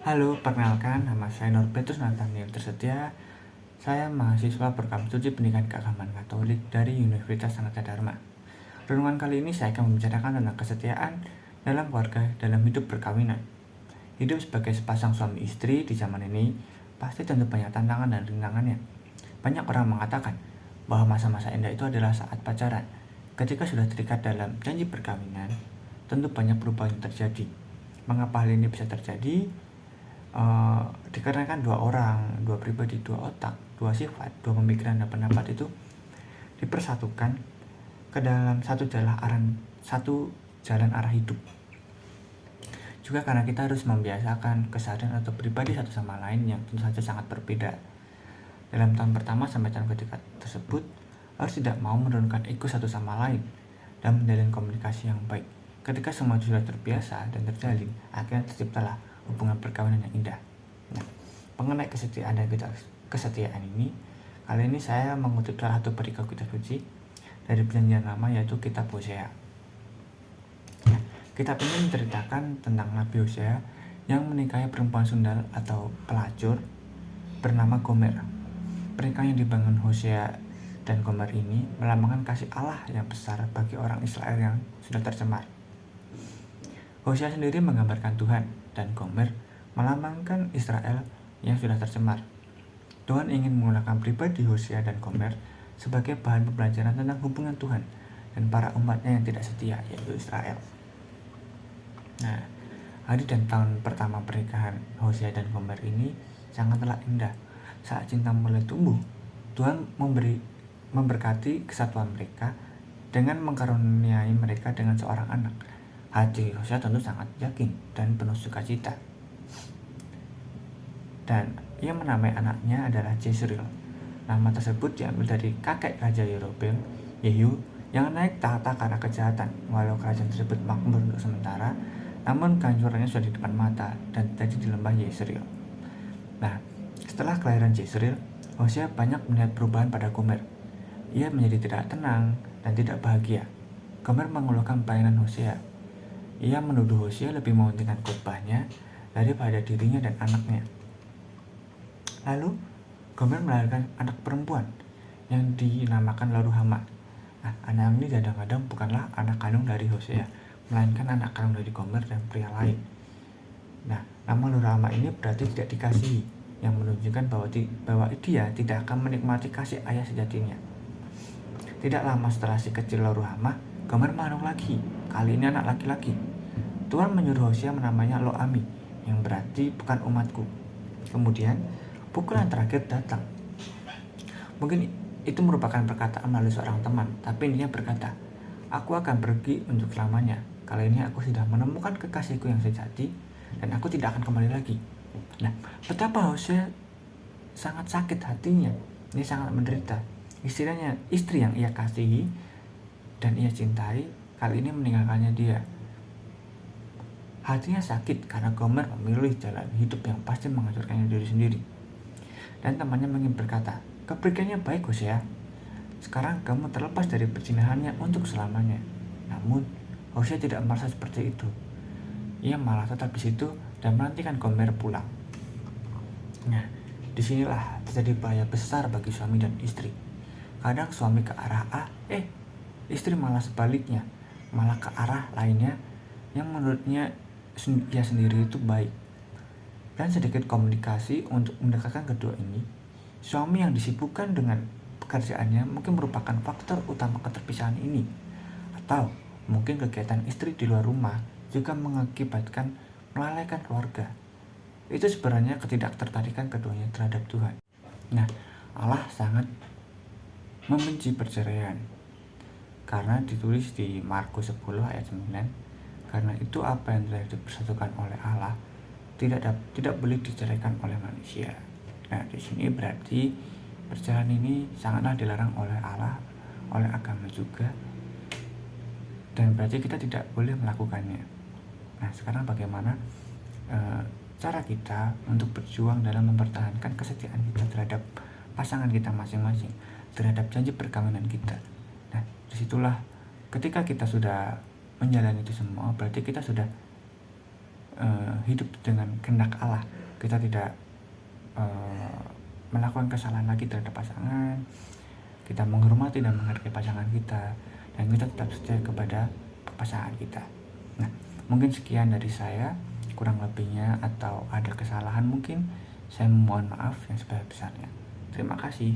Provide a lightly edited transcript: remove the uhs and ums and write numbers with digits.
Halo, perkenalkan nama saya Norbertus Nathaniel Tersetia. Saya mahasiswa program studi pendidikan keagamaan Katolik dari Universitas Sanata Dharma. Renungan kali ini saya akan membicarakan tentang kesetiaan dalam keluarga dalam hidup perkawinan. Hidup sebagai sepasang suami istri di zaman ini pasti tentu banyak tantangan dan rintangannya. Banyak orang mengatakan bahwa masa-masa indah itu adalah saat pacaran. Ketika sudah terikat dalam janji perkawinan, tentu banyak perubahan yang terjadi. Mengapa hal ini bisa terjadi? Dikarenakan dua orang, dua pribadi, dua otak, dua sifat, dua pemikiran dan pendapat itu dipersatukan ke dalam satu jalan arah hidup. Juga karena kita harus membiasakan kesadaran atau pribadi satu sama lain yang tentu saja sangat berbeda. Dalam tahun pertama sampai tahun ketiga tersebut harus tidak mau menurunkan ego satu sama lain dan menjalin komunikasi yang baik. Ketika semua sudah terbiasa dan terjalin, akhirnya terciptalah hubungan perkawinan yang indah. Nah, mengenai kesetiaan dan kesetiaan ini, kali ini saya mengutip salah satu perikop kitab suci dari Perjanjian Lama, yaitu kitab Hosea. Nah, kitab ini menceritakan tentang Nabi Hosea yang menikahi perempuan sundal atau pelacur bernama Gomer. Pernikahan yang dibangun Hosea dan Gomer ini melambangkan kasih Allah yang besar bagi orang Israel yang sudah tercemar. Hosea sendiri menggambarkan Tuhan, dan Gomer melambangkan Israel yang sudah tercemar. Tuhan ingin menggunakan pribadi Hosea dan Gomer sebagai bahan pembelajaran tentang hubungan Tuhan dan para umatnya yang tidak setia, yaitu Israel. Nah, hari dan tahun pertama pernikahan Hosea dan Gomer ini sangatlah indah. Saat cinta mulai tumbuh, Tuhan memberkati kesatuan mereka dengan mengkaruniai mereka dengan seorang anak. Hati Hosea tentu sangat yakin dan penuh sukacita. Dan ia menamai anaknya adalah Jezreel. Nama tersebut diambil dari kakek Raja Yerobeam, Yehu, yang naik tahta karena kejahatan. Walau kerajaan tersebut makmur untuk sementara, namun kehancurannya sudah di depan mata dan terjadi di lembah Jezreel. Nah, setelah kelahiran Jezreel, Hosea banyak melihat perubahan pada Gomer. Ia menjadi tidak tenang dan tidak bahagia. Gomer mengeluhkan pelayanan Hosea. Ia menuduh Hosea lebih mementingkan khotbahnya daripada dirinya dan anaknya. Lalu, Gomer melahirkan anak perempuan yang dinamakan Loruhama. Nah, anak ini kadang-kadang bukanlah anak kandung dari Hosea, melainkan anak kandung dari Gomer dan pria lain. Nah, nama Loruhama ini berarti tidak dikasihi, yang menunjukkan bahwa dia tidak akan menikmati kasih ayah sejatinya. Tidak lama setelah si kecil Loruhama, Gomer mengandung lagi, kali ini anak laki-laki. Tuhan menyuruh Hosea menamainya Lo-Ami, yang berarti bukan umatku. Kemudian, pukulan terakhir datang. Mungkin itu merupakan perkataan melalui seorang teman, tapi dia berkata, "Aku akan pergi untuk selamanya. Kali ini aku sudah menemukan kekasihku yang sejati, dan aku tidak akan kembali lagi." Nah, betapa Hosea sangat sakit hatinya. Ini sangat menderita. Istri yang ia kasihi dan ia cintai, kali ini meninggalkannya dia. Hatinya sakit karena Gomer memilih jalan hidup yang pasti menghancurkannya diri sendiri. Dan temannya ingin berkata, "Kepergiannya baik, Hosea. Sekarang kamu terlepas dari perzinahannya untuk selamanya." Namun, Hosea tidak merasa seperti itu. Ia malah tetap di situ dan menantikan Gomer pulang. Nah, disinilah terjadi bahaya besar bagi suami dan istri. Kadang suami ke arah A, istri malah sebaliknya, malah ke arah lainnya yang menurutnya ia sendiri itu baik. Dan sedikit komunikasi untuk mendekatkan kedua ini. Suami yang disibukkan dengan pekerjaannya mungkin merupakan faktor utama keterpisahan ini. Atau mungkin kegiatan istri di luar rumah juga mengakibatkan melalaikan keluarga. Itu sebenarnya ketidaktertarikan keduanya terhadap Tuhan. Nah, Allah sangat membenci perceraian. Karena ditulis di Markus 10 ayat 9, karena itu apa yang telah dipersatukan oleh Allah tidak boleh diceraikan oleh manusia. Nah, di sini berarti perceraian ini sangatlah dilarang oleh Allah, oleh agama juga, dan berarti kita tidak boleh melakukannya. Nah, sekarang bagaimana cara kita untuk berjuang dalam mempertahankan kesetiaan kita terhadap pasangan kita masing-masing, terhadap janji perkawinan kita. Nah, disitulah ketika kita sudah menjalani itu semua, berarti kita sudah hidup dengan kehendak Allah, kita tidak melakukan kesalahan lagi terhadap pasangan, kita menghormati dan menghargai pasangan kita, dan kita tetap setia kepada pasangan kita. Nah, mungkin sekian dari saya, kurang lebihnya atau ada kesalahan mungkin saya mohon maaf yang sebesar-besarnya. Terima kasih.